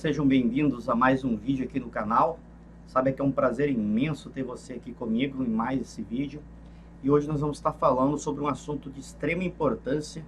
Sejam bem-vindos a mais um vídeo aqui no canal. Sabe que é um prazer imenso ter você aqui comigo em mais esse vídeo. E hoje nós vamos estar falando sobre um assunto de extrema importância,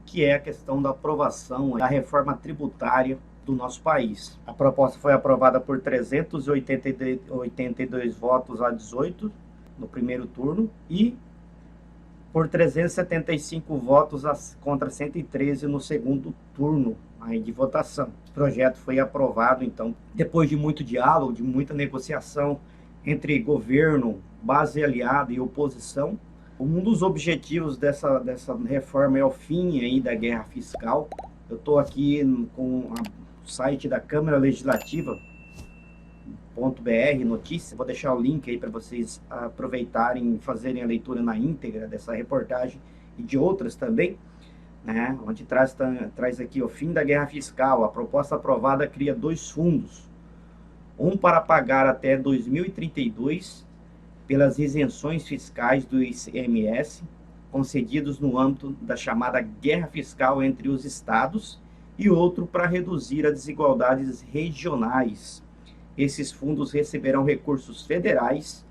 que é a questão da aprovação da reforma tributária do nosso país. A proposta foi aprovada por 382 votos a 18 no primeiro turno e por 375 votos contra 113 no segundo turno aí de votação. O projeto foi aprovado, então, depois de muito diálogo, de muita negociação entre governo, base aliada e oposição. Um dos objetivos dessa reforma é o fim aí da guerra fiscal. Eu estou aqui com o site da Câmara Legislativa, .br notícia, vou deixar o link aí para vocês aproveitarem e fazerem a leitura na íntegra dessa reportagem e de outras também, né? Onde traz aqui o fim da guerra fiscal. A proposta aprovada cria dois fundos, um para pagar até 2032 pelas isenções fiscais do ICMS concedidos no âmbito da chamada guerra fiscal entre os estados, e outro para reduzir as desigualdades regionais. Esses fundos receberão recursos federais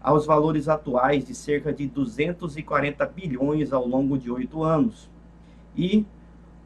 aos valores atuais de cerca de 240 bilhões ao longo de 8 anos e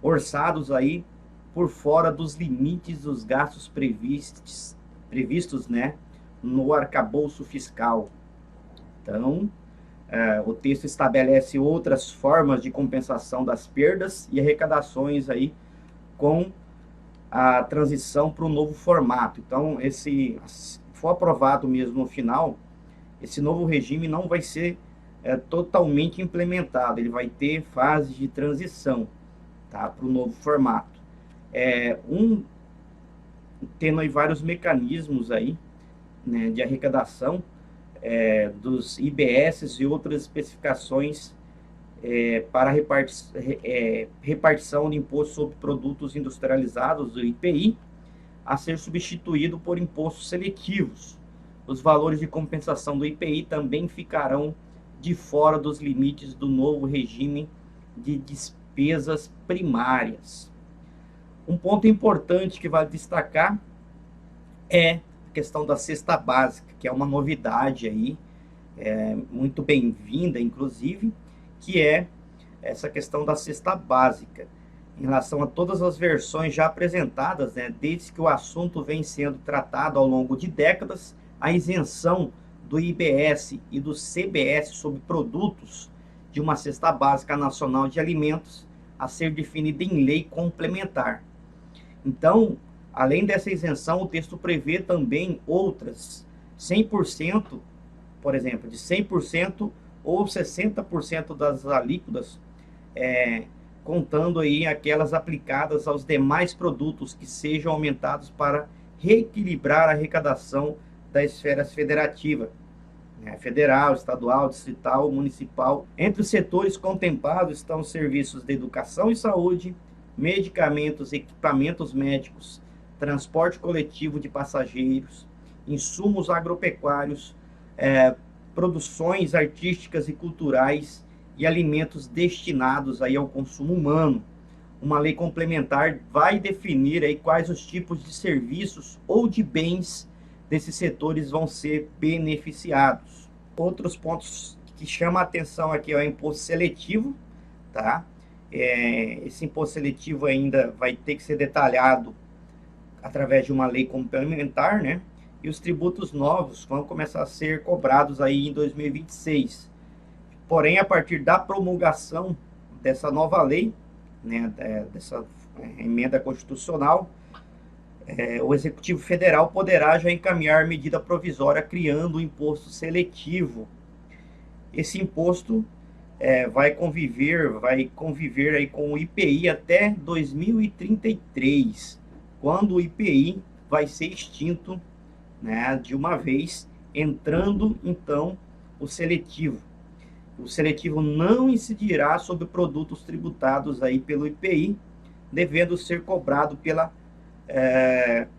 orçados aí por fora dos limites dos gastos previstos, né, no arcabouço fiscal. Então, o texto estabelece outras formas de compensação das perdas e arrecadações aí com a transição para o novo formato. Então, se for aprovado mesmo no final, esse novo regime não vai ser totalmente implementado, ele vai ter fase de transição, tá, para o novo formato. Tendo aí vários mecanismos aí, né, de arrecadação dos IBS e outras especificações para repartição de imposto sobre produtos industrializados, do IPI, a ser substituído por impostos seletivos. Os valores de compensação do IPI também ficarão de fora dos limites do novo regime de despesas primárias. Um ponto importante que vale destacar é a questão da cesta básica, que é uma novidade aí, muito bem-vinda, inclusive, que é essa questão da cesta básica, em relação a todas as versões já apresentadas, né, desde que o assunto vem sendo tratado ao longo de décadas. A isenção do IBS e do CBS sobre produtos de uma cesta básica nacional de alimentos a ser definida em lei complementar. Então, além dessa isenção, o texto prevê também outras 100%, por exemplo, de 100% ou 60% das alíquotas, contando aí aquelas aplicadas aos demais produtos que sejam aumentados para reequilibrar a arrecadação da esfera federativa, federal, estadual, distrital, municipal. Entre os setores contemplados estão os serviços de educação e saúde, medicamentos, equipamentos médicos, transporte coletivo de passageiros, insumos agropecuários, produções artísticas e culturais e alimentos destinados aí ao consumo humano. Uma lei complementar vai definir aí quais os tipos de serviços ou de bens desses setores vão ser beneficiados. Outros pontos que chamam a atenção aqui é o imposto seletivo, tá? Esse imposto seletivo ainda vai ter que ser detalhado através de uma lei complementar, né? E os tributos novos vão começar a ser cobrados aí em 2026. Porém, a partir da promulgação dessa nova lei, né, dessa emenda constitucional, o Executivo Federal poderá já encaminhar medida provisória criando o imposto seletivo. Esse imposto vai conviver aí com o IPI até 2033, quando o IPI vai ser extinto, né, de uma vez, entrando então o seletivo. O seletivo não incidirá sobre produtos tributados aí pelo IPI, devendo ser cobrado pela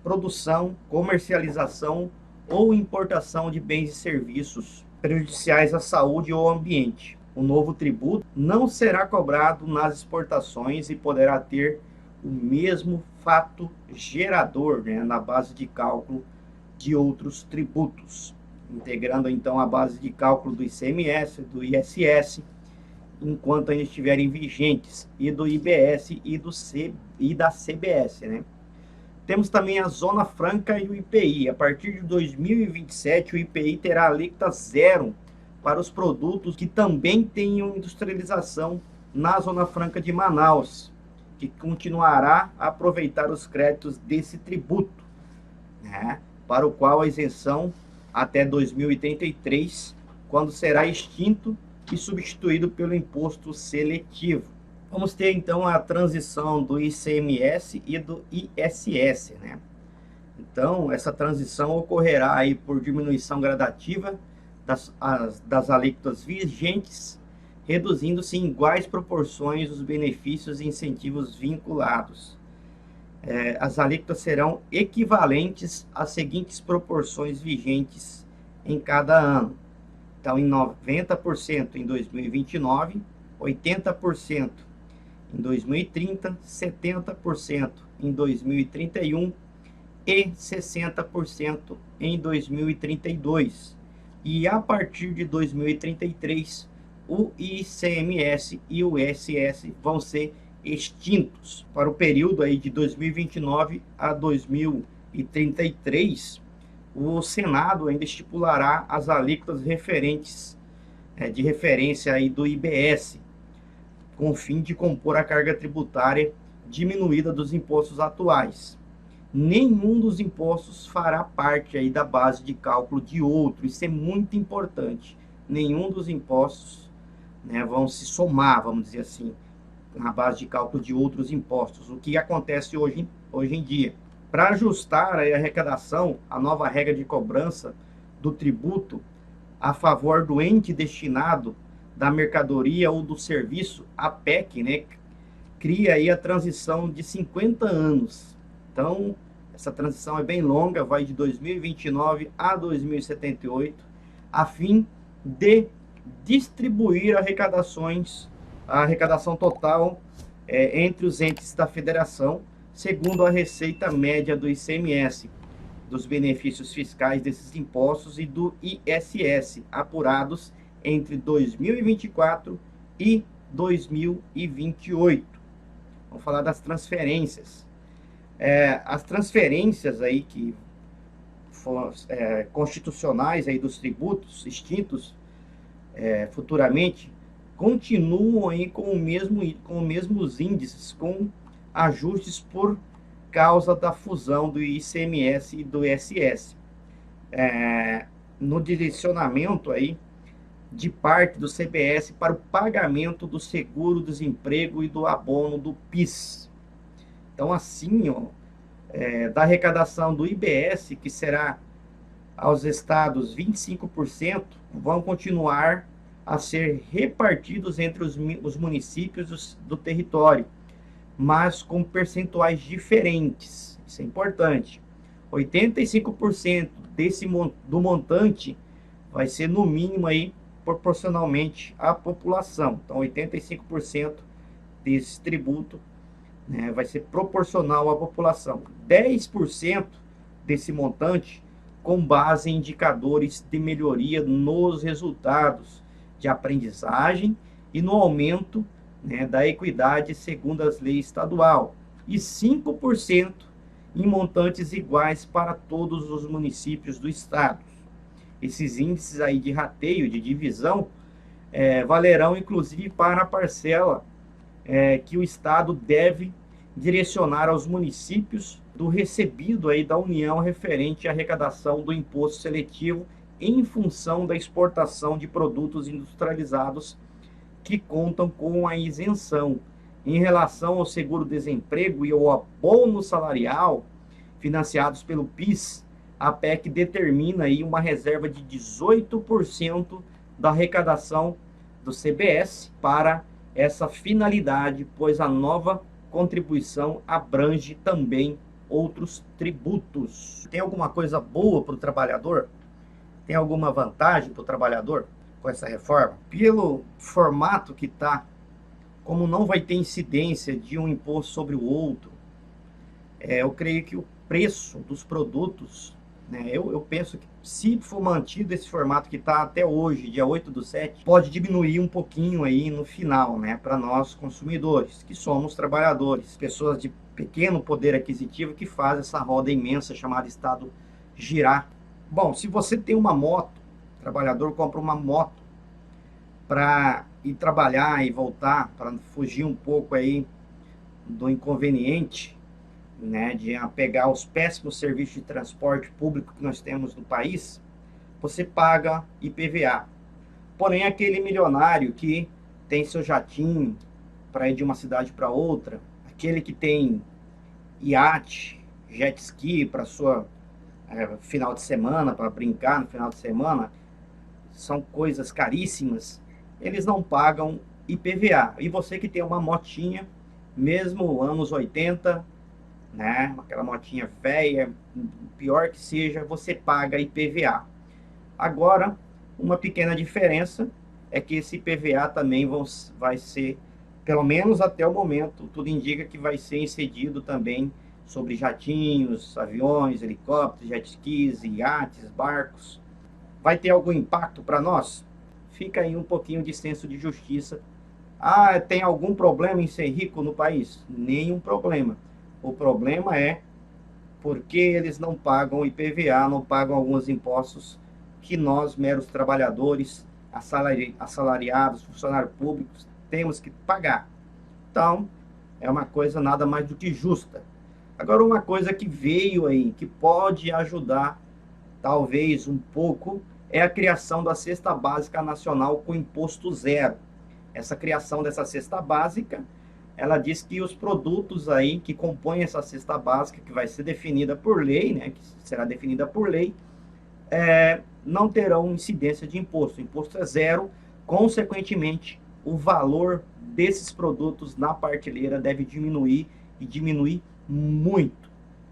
produção, comercialização ou importação de bens e serviços prejudiciais à saúde ou ao ambiente. O novo tributo não será cobrado nas exportações e poderá ter o mesmo fato gerador, né, na base de cálculo de outros tributos, integrando então a base de cálculo do ICMS, do ISS, enquanto ainda estiverem vigentes, e do IBS e da CBS, né? Temos também a Zona Franca e o IPI. A partir de 2027, o IPI terá alíquota zero para os produtos que também tenham industrialização na Zona Franca de Manaus, que continuará a aproveitar os créditos desse tributo, né, para o qual a isenção até 2033, quando será extinto e substituído pelo imposto seletivo. Vamos ter então a transição do ICMS e do ISS, né? Então, essa transição ocorrerá aí por diminuição gradativa das alíquotas vigentes, reduzindo-se em iguais proporções os benefícios e incentivos vinculados. As alíquotas serão equivalentes às seguintes proporções vigentes em cada ano. Então, em 90% em 2029, 80% em 2030, 70% em 2031 e 60% em 2032. E a partir de 2033, o ICMS e o ISS vão ser extintos. Para o período aí de 2029 a 2033, o Senado ainda estipulará as alíquotas referentes, de referência aí do IBS, com o fim de compor a carga tributária diminuída dos impostos atuais. Nenhum dos impostos fará parte aí da base de cálculo de outro. Isso é muito importante. Nenhum dos impostos, né, vão se somar, vamos dizer assim, na base de cálculo de outros impostos. O que acontece hoje em dia? Para ajustar aí a arrecadação, a nova regra de cobrança do tributo a favor do ente destinado da mercadoria ou do serviço, a PEC, né, cria aí a transição de 50 anos. Então, essa transição é bem longa, vai de 2029 a 2078, a fim de distribuir a arrecadação total entre os entes da federação, segundo a receita média do ICMS, dos benefícios fiscais desses impostos e do ISS, apurados entre 2024 e 2028. Vamos falar das transferências. As transferências aí que foram constitucionais aí dos tributos extintos futuramente continuam aí com os mesmos índices, com ajustes por causa da fusão do ICMS e do ISS. No direcionamento aí de parte do CBS para o pagamento do seguro-desemprego e do abono do PIS. Então, assim, da arrecadação do IBS, que será aos estados 25%, vão continuar a ser repartidos entre os municípios do território, mas com percentuais diferentes. Isso é importante. 85% do montante vai ser no mínimo aí proporcionalmente à população. Então, 85% desse tributo, né, vai ser proporcional à população. 10% desse montante com base em indicadores de melhoria nos resultados de aprendizagem e no aumento, né, da equidade segundo as leis estadual. E 5% em montantes iguais para todos os municípios do estado. Esses índices aí de rateio, de divisão, valerão inclusive para a parcela que o Estado deve direcionar aos municípios do recebido aí da União referente à arrecadação do imposto seletivo em função da exportação de produtos industrializados que contam com a isenção. Em relação ao seguro-desemprego e ao abono salarial financiados pelo PIS, a PEC determina aí uma reserva de 18% da arrecadação do CBS para essa finalidade, pois a nova contribuição abrange também outros tributos. Tem alguma coisa boa para o trabalhador? Tem alguma vantagem para o trabalhador com essa reforma? Pelo formato que está, como não vai ter incidência de um imposto sobre o outro, Eu creio que o preço dos produtos, né, eu penso que se for mantido esse formato que está até hoje, dia 8/7, pode diminuir um pouquinho aí no final, né, para nós consumidores, que somos trabalhadores, pessoas de pequeno poder aquisitivo que fazem essa roda imensa chamada Estado girar. Bom, se você tem uma moto, o trabalhador compra uma moto para ir trabalhar e voltar, para fugir um pouco aí do inconveniente, né, de pegar os péssimos serviços de transporte público que nós temos no país, você paga IPVA. Porém, aquele milionário que tem seu jatinho para ir de uma cidade para outra, aquele que tem iate, jet ski para sua final de semana, para brincar no final de semana, são coisas caríssimas, eles não pagam IPVA. E você que tem uma motinha, mesmo anos 80, né, aquela motinha velha, pior que seja, você paga IPVA. Agora, uma pequena diferença é que esse IPVA também vai ser, pelo menos até o momento, tudo indica que vai ser incidido também sobre jatinhos, aviões, helicópteros, jet skis, iates, barcos. Vai ter algum impacto para nós? Fica aí um pouquinho de senso de justiça. Ah, tem algum problema em ser rico no país? Nenhum problema. O problema é porque eles não pagam IPVA, não pagam alguns impostos que nós, meros trabalhadores, assalariados, funcionários públicos, temos que pagar. Então, é uma coisa nada mais do que justa. Agora, uma coisa que veio aí, que pode ajudar, talvez um pouco, é a criação da cesta básica nacional com imposto zero. Essa criação dessa cesta básica, ela diz que os produtos aí que compõem essa cesta básica, que vai ser definida por lei, né, que será definida por lei, não terão incidência de imposto. O imposto é zero, consequentemente, o valor desses produtos na prateleira deve diminuir, e diminuir muito.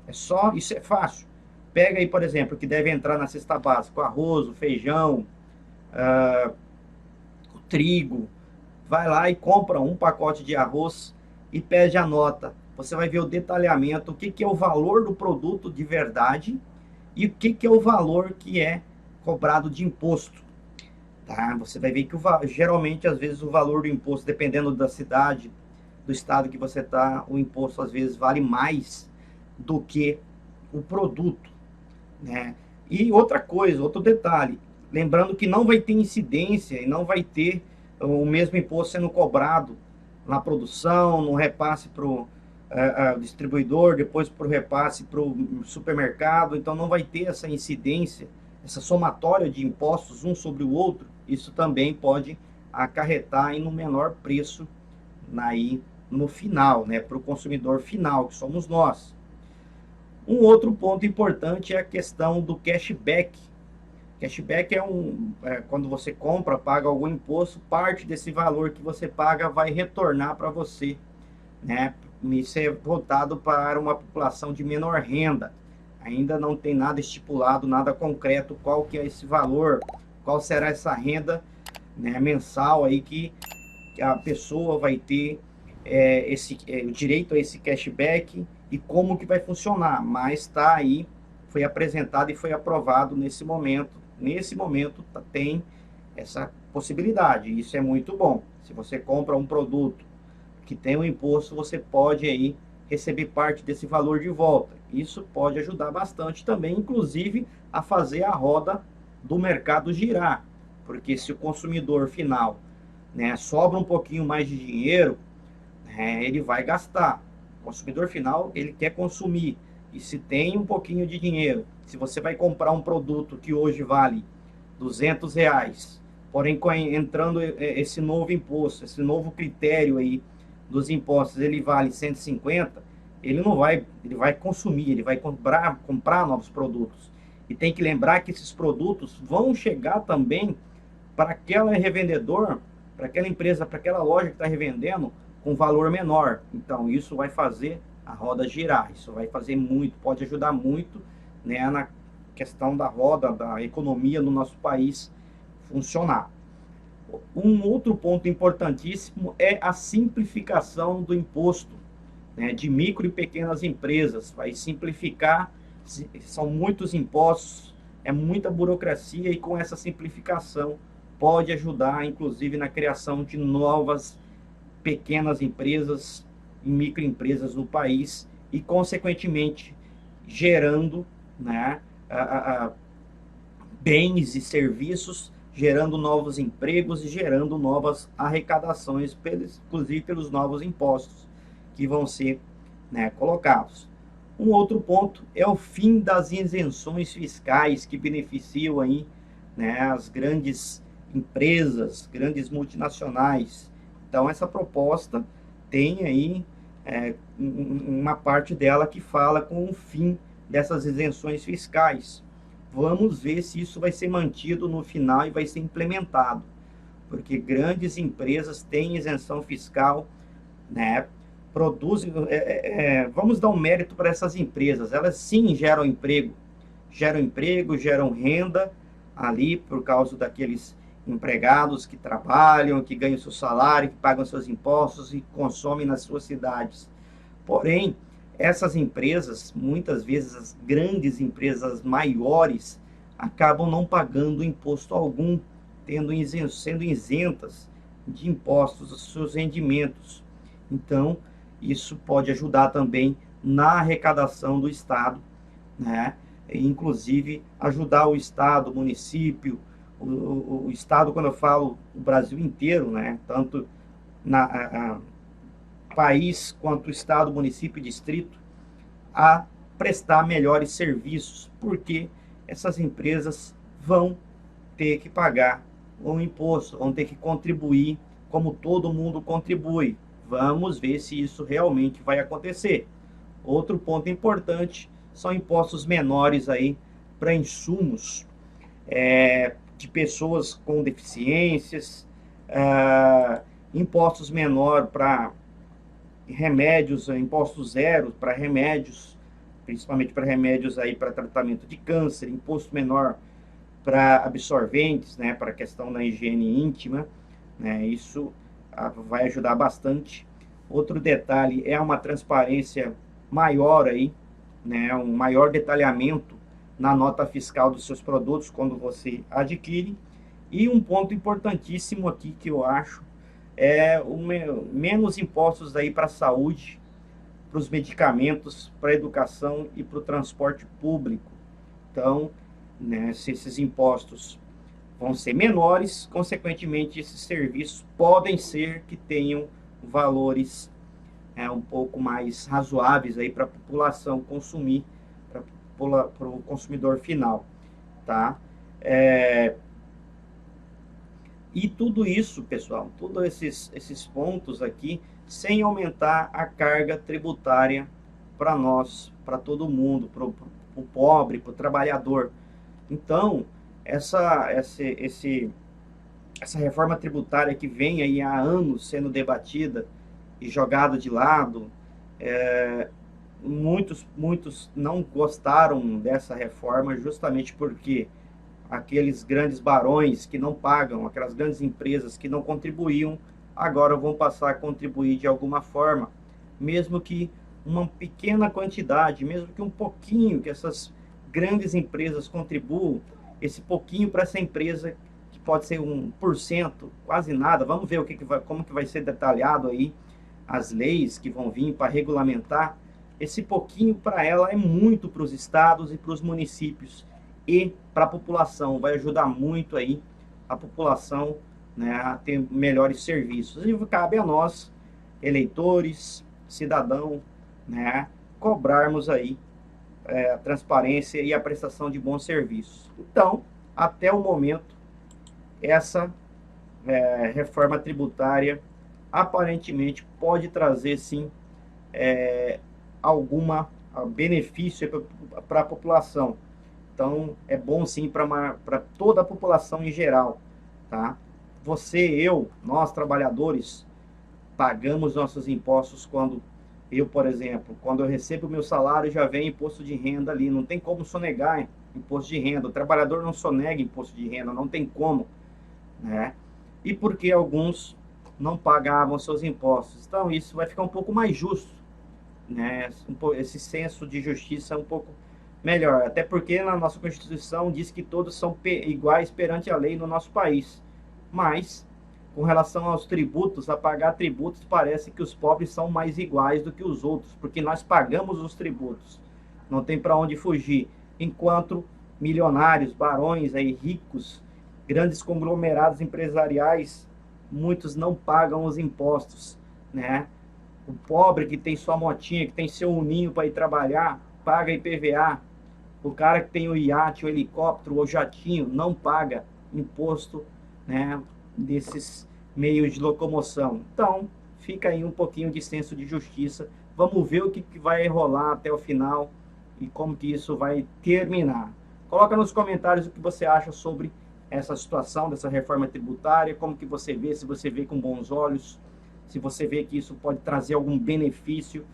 Isso é fácil. Pega aí, por exemplo, o que deve entrar na cesta básica: o arroz, o feijão, o trigo. Vai lá e compra um pacote de arroz e pede a nota. Você vai ver o detalhamento, o que é o valor do produto de verdade e o que é o valor que é cobrado de imposto. Tá? Você vai ver que geralmente, às vezes, o valor do imposto, dependendo da cidade, do estado que você está, o imposto às vezes vale mais do que o produto, né? E outra coisa, outro detalhe, lembrando que não vai ter incidência e não vai ter o mesmo imposto sendo cobrado na produção, no repasse para o distribuidor, depois para o repasse para o supermercado. Então não vai ter essa incidência, essa somatória de impostos um sobre o outro. Isso também pode acarretar em um menor preço aí no final, né, para o consumidor final, que somos nós. Um outro ponto importante é a questão do cashback. Cashback quando você compra, paga algum imposto, parte desse valor que você paga vai retornar para você, né? Isso é voltado para uma população de menor renda. Ainda não tem nada estipulado, nada concreto, qual que é esse valor, qual será essa renda, né, mensal aí que a pessoa vai ter o direito a esse cashback e como que vai funcionar. Mas está aí, foi apresentado e foi aprovado nesse momento. Nesse momento tem essa possibilidade, isso é muito bom. Se você compra um produto que tem um imposto, você pode aí receber parte desse valor de volta. Isso pode ajudar bastante também, inclusive, a fazer a roda do mercado girar. Porque se o consumidor final, né, sobra um pouquinho mais de dinheiro, ele vai gastar. O consumidor final, ele quer consumir. E se tem um pouquinho de dinheiro, se você vai comprar um produto que hoje vale R$200, porém entrando esse novo imposto, esse novo critério aí dos impostos, ele vale 150, ele vai consumir, ele vai comprar novos produtos. E tem que lembrar que esses produtos vão chegar também para aquela revendedor, para aquela empresa, para aquela loja que está revendendo com valor menor. Então isso vai fazer a roda girar, isso vai fazer muito, pode ajudar muito, né, na questão da roda, da economia no nosso país funcionar. Um outro ponto importantíssimo é a simplificação do imposto. né, de micro e pequenas empresas, vai simplificar, são muitos impostos, é muita burocracia, e com essa simplificação pode ajudar, inclusive, na criação de novas pequenas empresas e microempresas no país e, consequentemente, gerando, né, bens e serviços, gerando novos empregos e gerando novas arrecadações, inclusive pelos novos impostos que vão ser, né, colocados. Um outro ponto é o fim das isenções fiscais que beneficiam aí, né, as grandes empresas, grandes multinacionais. Então, essa proposta tem aí uma parte dela que fala com o fim dessas isenções fiscais. Vamos ver se isso vai ser mantido no final e vai ser implementado, porque grandes empresas têm isenção fiscal, né? Produzem, vamos dar um mérito para essas empresas. Elas sim geram emprego, geram renda ali por causa daqueles empregados que trabalham, que ganham seu salário, que pagam seus impostos e consomem nas suas cidades. Porém, essas empresas, muitas vezes as grandes empresas maiores, acabam não pagando imposto algum, sendo isentas de impostos os seus rendimentos. Então, isso pode ajudar também na arrecadação do Estado, né? Inclusive ajudar o Estado, o município, o Estado, quando eu falo o Brasil inteiro, né? Tanto na país quanto Estado, município e distrito, a prestar melhores serviços, porque essas empresas vão ter que pagar um imposto, vão ter que contribuir como todo mundo contribui. Vamos ver se isso realmente vai acontecer. Outro ponto importante são impostos menores aí para insumos de pessoas com deficiências, impostos menor para remédios, imposto zero para remédios, principalmente para remédios aí para tratamento de câncer, imposto menor para absorventes, né, para a questão da higiene íntima, né, isso vai ajudar bastante. Outro detalhe é uma transparência maior aí, né, um maior detalhamento na nota fiscal dos seus produtos quando você adquire. E um ponto importantíssimo aqui que eu acho é menos impostos aí para a saúde, para os medicamentos, para a educação e para o transporte público. Então, né, se esses impostos vão ser menores, consequentemente, esses serviços podem ser que tenham valores um pouco mais razoáveis aí para a população consumir, para o consumidor final, tá? E tudo isso, pessoal, todos esses pontos aqui, sem aumentar a carga tributária para nós, para todo mundo, para o pobre, para o trabalhador. Então, essa reforma tributária que vem aí há anos sendo debatida e jogada de lado, muitos não gostaram dessa reforma justamente porque aqueles grandes barões que não pagam, aquelas grandes empresas que não contribuíam, agora vão passar a contribuir de alguma forma, mesmo que uma pequena quantidade, mesmo que um pouquinho que essas grandes empresas contribuam, esse pouquinho para essa empresa, que pode ser 1%, quase nada. Vamos ver como que vai ser detalhado aí as leis que vão vir para regulamentar. Esse pouquinho para ela é muito para os estados e para os municípios e para a população, vai ajudar muito aí a população, né, a ter melhores serviços. E cabe a nós, eleitores, cidadão, né, cobrarmos aí a transparência e a prestação de bons serviços. Então, até o momento, essa reforma tributária aparentemente pode trazer sim alguma benefício para a população. Então, é bom sim para toda a população em geral, tá? Você, eu, nós trabalhadores, pagamos nossos impostos quando eu, por exemplo, quando eu recebo o meu salário, já vem imposto de renda ali, não tem como sonegar imposto de renda. O trabalhador não sonega imposto de renda, não tem como, né? E porque alguns não pagavam seus impostos. Então, isso vai ficar um pouco mais justo, né? Esse senso de justiça um pouco melhor, até porque na nossa Constituição diz que todos são iguais perante a lei no nosso país, mas com relação aos tributos, a pagar tributos, parece que os pobres são mais iguais do que os outros, porque nós pagamos os tributos, não tem para onde fugir, enquanto milionários, barões aí, ricos, grandes conglomerados empresariais, muitos não pagam os impostos, né? O pobre que tem sua motinha, que tem seu uninho para ir trabalhar, paga IPVA. O cara que tem o iate, o helicóptero, o jatinho, não paga imposto, né, desses meios de locomoção. Então, fica aí um pouquinho de senso de justiça. Vamos ver o que vai rolar até o final e como que isso vai terminar. Coloca nos comentários o que você acha sobre essa situação, dessa reforma tributária, como que você vê, se você vê com bons olhos, se você vê que isso pode trazer algum benefício,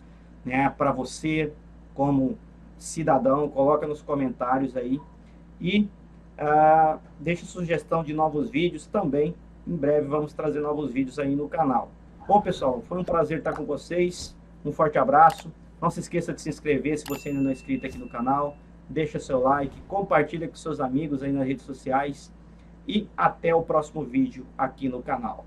né, para você como cidadão. Coloca nos comentários aí e deixa sugestão de novos vídeos também. Em breve vamos trazer novos vídeos aí no canal. Bom, pessoal, foi um prazer estar com vocês. Um forte abraço. Não se esqueça de se inscrever se você ainda não é inscrito aqui no canal. Deixa seu like, compartilha com seus amigos aí nas redes sociais. E até o próximo vídeo aqui no canal.